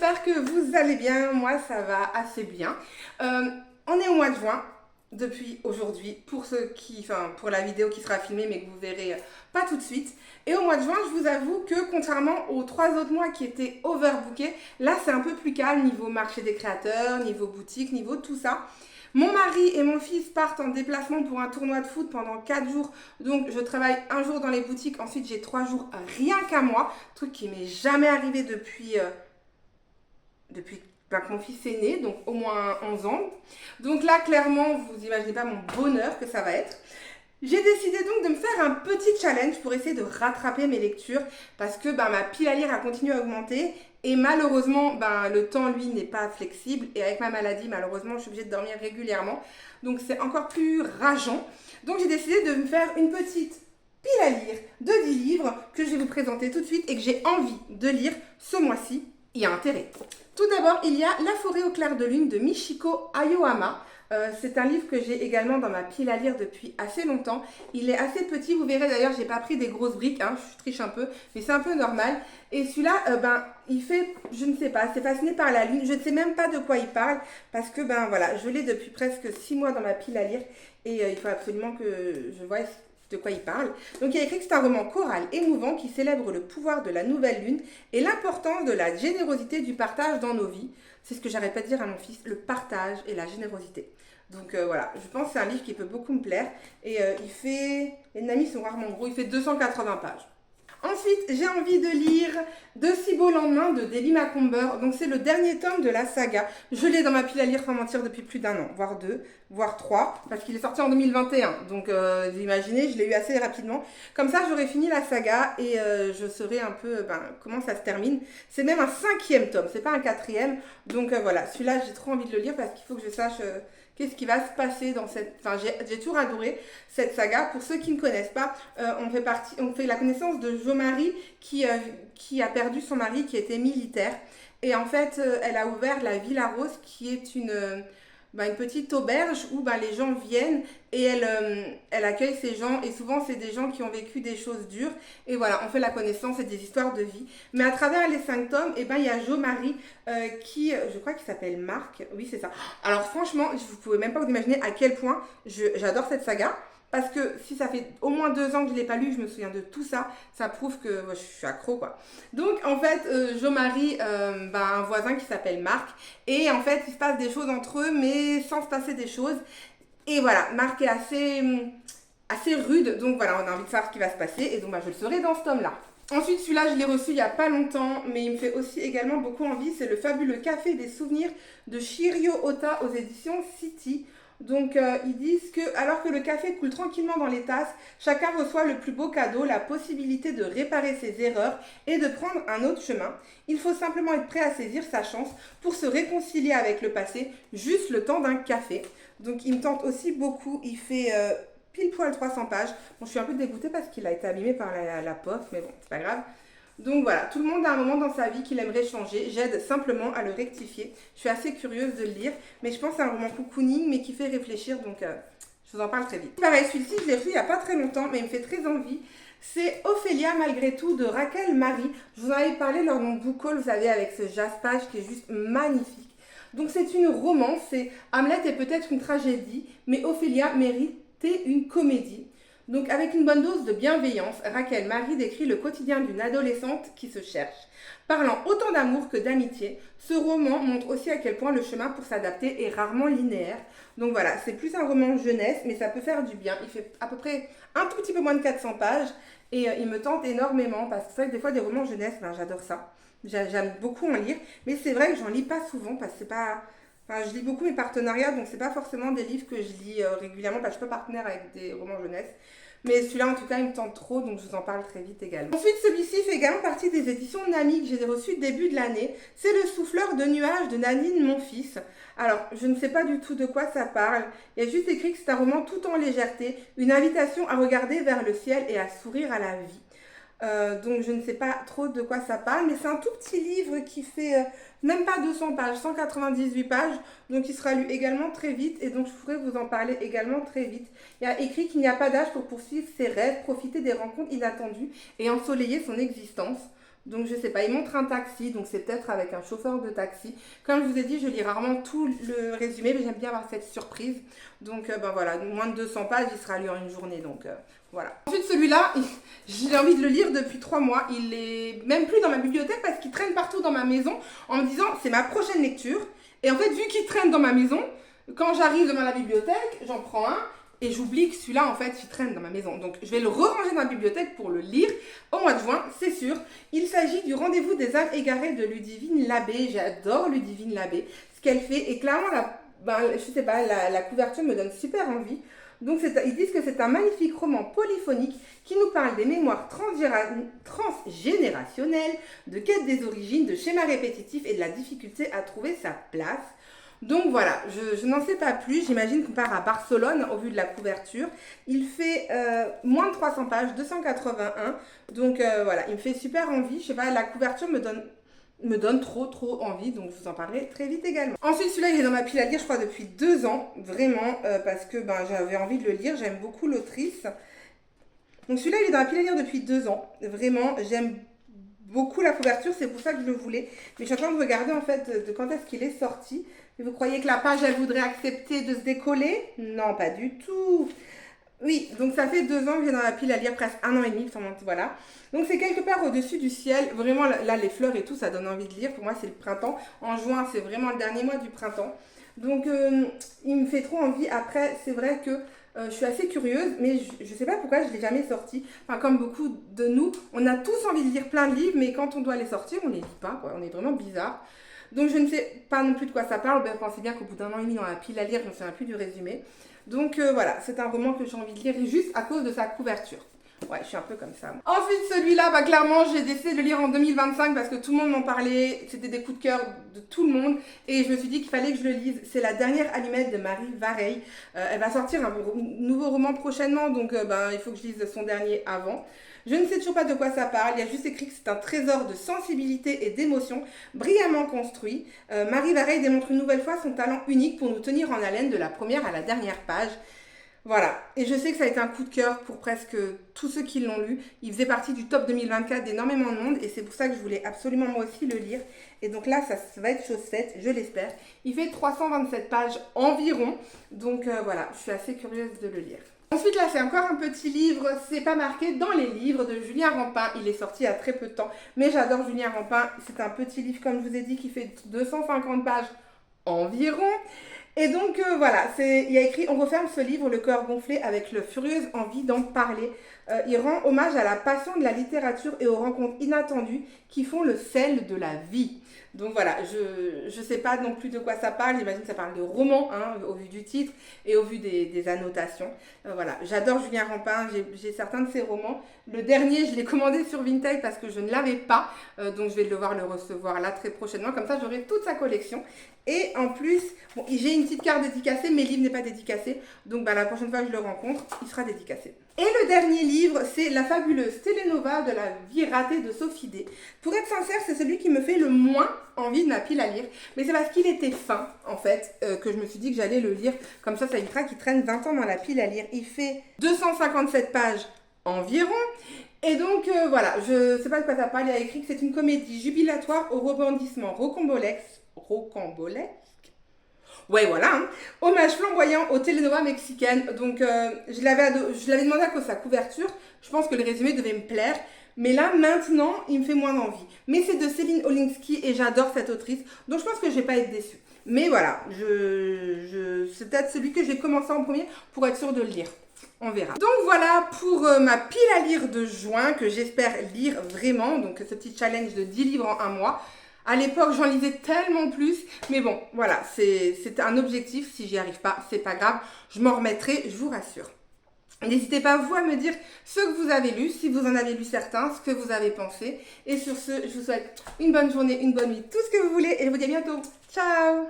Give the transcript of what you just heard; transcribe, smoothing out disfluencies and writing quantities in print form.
j'espère que vous allez bien. Moi, ça va assez bien. On est au mois de juin depuis aujourd'hui pour la vidéo qui sera filmée mais que vous verrez pas tout de suite. Et au mois de juin, je vous avoue que contrairement aux 3 autres mois qui étaient overbookés, là c'est un peu plus calme niveau marché des créateurs, niveau boutique, niveau tout ça. Mon mari et mon fils partent en déplacement pour un tournoi de foot pendant 4 jours. Donc je travaille un jour dans les boutiques, ensuite j'ai 3 jours rien qu'à moi. Truc qui m'est jamais arrivé depuis que mon fils est né, donc au moins 11 ans. Donc là, clairement, vous imaginez pas mon bonheur que ça va être. J'ai décidé donc de me faire un petit challenge pour essayer de rattraper mes lectures parce que ma pile à lire a continué à augmenter et malheureusement le temps lui n'est pas flexible et avec ma maladie malheureusement je suis obligée de dormir régulièrement donc c'est encore plus rageant. Donc j'ai décidé de me faire une petite pile à lire de 10 livres que je vais vous présenter tout de suite et que j'ai envie de lire ce mois-ci. Il y a intérêt. Tout d'abord, il y a La forêt au clair de lune de Michiko Aoyama. C'est un livre que j'ai également dans ma pile à lire depuis assez longtemps. Il est assez petit, vous verrez d'ailleurs, j'ai pas pris des grosses briques, je triche un peu, mais c'est un peu normal. Et celui-là, il fait, je ne sais pas, c'est fasciné par la lune. Je ne sais même pas de quoi il parle parce que voilà, je l'ai depuis presque 6 mois dans ma pile à lire et il faut absolument que je voie de quoi il parle. Donc il y a écrit que c'est un roman choral émouvant qui célèbre le pouvoir de la nouvelle lune et l'importance de la générosité du partage dans nos vies. C'est ce que j'arrête pas de dire à mon fils, le partage et la générosité. Donc voilà, je pense que c'est un livre qui peut beaucoup me plaire et les Namis sont rarement gros, il fait 280 pages. Ensuite, j'ai envie de lire De si beaux lendemains de Debbie Macomber. Donc, c'est le dernier tome de la saga. Je l'ai dans ma pile à lire sans mentir depuis plus d'1 an, voire 2, voire 3, parce qu'il est sorti en 2021. Donc, vous imaginez, je l'ai eu assez rapidement. Comme ça, j'aurai fini la saga et je saurai un peu comment ça se termine. C'est même un 5e tome, c'est pas un 4e. Donc, voilà, celui-là, j'ai trop envie de le lire parce qu'il faut que je sache qu'est-ce qui va se passer dans cette... Enfin, j'ai toujours adoré cette saga. Pour ceux qui ne connaissent pas, on fait la connaissance de Jo Marie qui a perdu son mari qui était militaire. Et en fait, elle a ouvert la Villa Rose qui est une petite auberge où les gens viennent et elle accueille ces gens et souvent c'est des gens qui ont vécu des choses dures et voilà, on fait la connaissance et des histoires de vie. Mais à travers les 5 tomes, il y a Jo Marie qui, je crois qu'il s'appelle Marc, oui c'est ça. Alors franchement, vous pouvez même pas vous imaginer à quel point j'adore cette saga. Parce que si ça fait au moins 2 ans que je ne l'ai pas lu, je me souviens de tout ça, ça prouve que je suis accro quoi. Donc en fait, Jo Marie, un voisin qui s'appelle Marc, et en fait il se passe des choses entre eux, mais sans se passer des choses. Et voilà, Marc est assez rude, donc voilà, on a envie de savoir ce qui va se passer, et donc je le saurai dans ce tome-là. Ensuite, celui-là, je l'ai reçu il n'y a pas longtemps, mais il me fait aussi également beaucoup envie, c'est Le fabuleux café des souvenirs de Shirio Ota aux éditions City. Donc ils disent que alors que le café coule tranquillement dans les tasses, chacun reçoit le plus beau cadeau, la possibilité de réparer ses erreurs et de prendre un autre chemin. Il faut simplement être prêt à saisir sa chance pour se réconcilier avec le passé, juste le temps d'un café. Donc il me tente aussi beaucoup, il fait pile poil 300 pages. Bon, je suis un peu dégoûtée parce qu'il a été abîmé par la poste, mais bon, c'est pas grave. Donc voilà, tout le monde a un moment dans sa vie qu'il aimerait changer. J'aide simplement à le rectifier. Je suis assez curieuse de le lire, mais je pense que c'est un roman cocooning, mais qui fait réfléchir, donc je vous en parle très vite. Pareil, celui-ci, je l'ai reçu il n'y a pas très longtemps, mais il me fait très envie. C'est Ophélia malgré tout de Raquel Marie. Je vous en avais parlé lors de mon book haul, vous savez, avec ce jaspage qui est juste magnifique. Donc c'est une romance, Hamlet est peut-être une tragédie, mais Ophélia méritait une comédie. Donc avec une bonne dose de bienveillance, Raquel Marie décrit le quotidien d'une adolescente qui se cherche. Parlant autant d'amour que d'amitié, ce roman montre aussi à quel point le chemin pour s'adapter est rarement linéaire. Donc voilà, c'est plus un roman jeunesse, mais ça peut faire du bien. Il fait à peu près un tout petit peu moins de 400 pages et il me tente énormément parce que c'est vrai que des fois des romans jeunesse, j'adore ça. J'aime beaucoup en lire, mais c'est vrai que j'en lis pas souvent parce que c'est pas... Enfin, je lis beaucoup mes partenariats, donc c'est pas forcément des livres que je lis régulièrement parce que je suis pas partenaire avec des romans jeunesse. Mais celui-là, en tout cas, il me tente trop, donc je vous en parle très vite également. Ensuite, celui-ci fait également partie des éditions Nami que j'ai reçues début de l'année. C'est Le souffleur de nuages de Nanine Monfils. Alors, je ne sais pas du tout de quoi ça parle. Il y a juste écrit que c'est un roman tout en légèreté, une invitation à regarder vers le ciel et à sourire à la vie. Donc je ne sais pas trop de quoi ça parle, mais c'est un tout petit livre qui fait même pas 200 pages, 198 pages, donc il sera lu également très vite et donc je pourrais vous en parler également très vite. Il y a écrit qu'il n'y a pas d'âge pour poursuivre ses rêves, profiter des rencontres inattendues et ensoleiller son existence. Donc je sais pas, il montre un taxi, donc c'est peut-être avec un chauffeur de taxi. Comme je vous ai dit, je lis rarement tout le résumé, mais j'aime bien avoir cette surprise. Donc ben voilà, moins de 200 pages, il sera lu en une journée, donc voilà. Ensuite celui-là, j'ai envie de le lire depuis 3 mois. Il est même plus dans ma bibliothèque parce qu'il traîne partout dans ma maison en me disant c'est ma prochaine lecture. Et en fait, vu qu'il traîne dans ma maison, quand j'arrive devant la bibliothèque, j'en prends un. Et j'oublie que celui-là, en fait, il traîne dans ma maison. Donc, je vais le ranger dans ma bibliothèque pour le lire au mois de juin, c'est sûr. Il s'agit du Rendez-vous des âmes égarées de Ludivine Labbé. J'adore Ludivine Labbé, ce qu'elle fait. Et clairement, je sais pas, la couverture me donne super envie. Donc, ils disent que c'est un magnifique roman polyphonique qui nous parle des mémoires transgénérationnelles, de quête des origines, de schémas répétitifs et de la difficulté à trouver sa place. Donc voilà, je n'en sais pas plus, j'imagine qu'on part à Barcelone au vu de la couverture. Il fait moins de 300 pages, 281, donc voilà, il me fait super envie. Je sais pas, la couverture me donne trop envie, donc je vous en parlerai très vite également. Ensuite, celui-là, il est dans ma pile à lire, je crois, depuis 2 ans, vraiment, parce que j'avais envie de le lire, j'aime beaucoup l'autrice. Donc celui-là, il est dans ma pile à lire depuis 2 ans, vraiment, j'aime beaucoup la couverture, c'est pour ça que je le voulais. Mais je suis en train de regarder en fait de quand est-ce qu'il est sorti. Et vous croyez que la page, elle voudrait accepter de se décoller? Non, pas du tout. Oui, donc ça fait 2 ans que j'ai dans la pile à lire, presque 1 an et demi, voilà. Donc c'est quelque part au-dessus du ciel. Vraiment, là, les fleurs et tout, ça donne envie de lire. Pour moi, c'est le printemps. En juin, c'est vraiment le dernier mois du printemps. Donc, il me fait trop envie. Après, c'est vrai que je suis assez curieuse, mais je ne sais pas pourquoi je ne l'ai jamais sorti. Enfin, comme beaucoup de nous, on a tous envie de lire plein de livres, mais quand on doit les sortir, on ne les lit pas, quoi. On est vraiment bizarre. Donc, je ne sais pas non plus de quoi ça parle. Ben, pensez bien qu'au bout d'1 an et demi dans la pile à lire, je ne me souviens plus du résumé. Donc, voilà, c'est un roman que j'ai envie de lire juste à cause de sa couverture. Ouais, je suis un peu comme ça. Moi. Ensuite, celui-là, clairement, j'ai décidé de le lire en 2025 parce que tout le monde m'en parlait. C'était des coups de cœur de tout le monde. Et je me suis dit qu'il fallait que je le lise. C'est La dernière allumette de Marie Vareille. Elle va sortir un nouveau roman prochainement. Donc, il faut que je lise son dernier avant. Je ne sais toujours pas de quoi ça parle. Il y a juste écrit que c'est un trésor de sensibilité et d'émotion, brillamment construit. Marie Vareille démontre une nouvelle fois son talent unique pour nous tenir en haleine de la première à la dernière page. Voilà, et je sais que ça a été un coup de cœur pour presque tous ceux qui l'ont lu. Il faisait partie du top 2024 d'énormément de monde et c'est pour ça que je voulais absolument moi aussi le lire. Et donc là, ça va être chose faite, je l'espère. Il fait 327 pages environ, donc voilà, je suis assez curieuse de le lire. Ensuite, là, c'est encore un petit livre, c'est pas marqué dans les livres de Julien Rampin. Il est sorti il y a très peu de temps, mais j'adore Julien Rampin. C'est un petit livre, comme je vous ai dit, qui fait 250 pages environ. Et donc voilà, il y a écrit « On referme ce livre, le cœur gonflé, avec le furieuse envie d'en parler ». Il rend hommage à la passion de la littérature et aux rencontres inattendues qui font le sel de la vie. Donc voilà, je ne sais pas non plus de quoi ça parle, j'imagine que ça parle de roman, hein, au vu du titre et au vu des annotations. Voilà, j'adore Julien Rampin, j'ai certains de ses romans. Le dernier, je l'ai commandé sur Vinted parce que je ne l'avais pas, donc je vais devoir le recevoir là très prochainement, comme ça j'aurai toute sa collection. Et en plus, bon, j'ai une petite carte dédicacée, mais le livre n'est pas dédicacé, donc la prochaine fois que je le rencontre, il sera dédicacé. Et le dernier livre, c'est La fabuleuse Télénova de la vie ratée de Sophie D. Pour être sincère, c'est celui qui me fait le moins envie de ma pile à lire. Mais c'est parce qu'il était fin, en fait, que je me suis dit que j'allais le lire. Comme ça évitera qu'il traîne 20 ans dans la pile à lire. Il fait 257 pages environ. Et donc, voilà, je sais pas de quoi ça parle. Il y a écrit que c'est une comédie jubilatoire au rebondissement rocambolesque. Ouais, voilà. Hein. Hommage flamboyant aux télénovelas mexicaines. Donc, je l'avais demandé à cause de sa couverture. Je pense que le résumé devait me plaire. Mais là, maintenant, il me fait moins envie. Mais c'est de Céline Olinsky et j'adore cette autrice. Donc, je pense que je vais pas être déçue. Mais voilà, c'est peut-être celui que j'ai commencé en premier pour être sûre de le lire. On verra. Donc voilà pour ma pile à lire de juin que j'espère lire vraiment. Donc, ce petit challenge de 10 livres en 1 mois. À l'époque, j'en lisais tellement plus. Mais bon, voilà, c'est un objectif. Si j'y arrive pas, c'est pas grave. Je m'en remettrai, je vous rassure. N'hésitez pas, vous, à me dire ce que vous avez lu, si vous en avez lu certains, ce que vous avez pensé. Et sur ce, je vous souhaite une bonne journée, une bonne nuit, tout ce que vous voulez. Et je vous dis à bientôt. Ciao!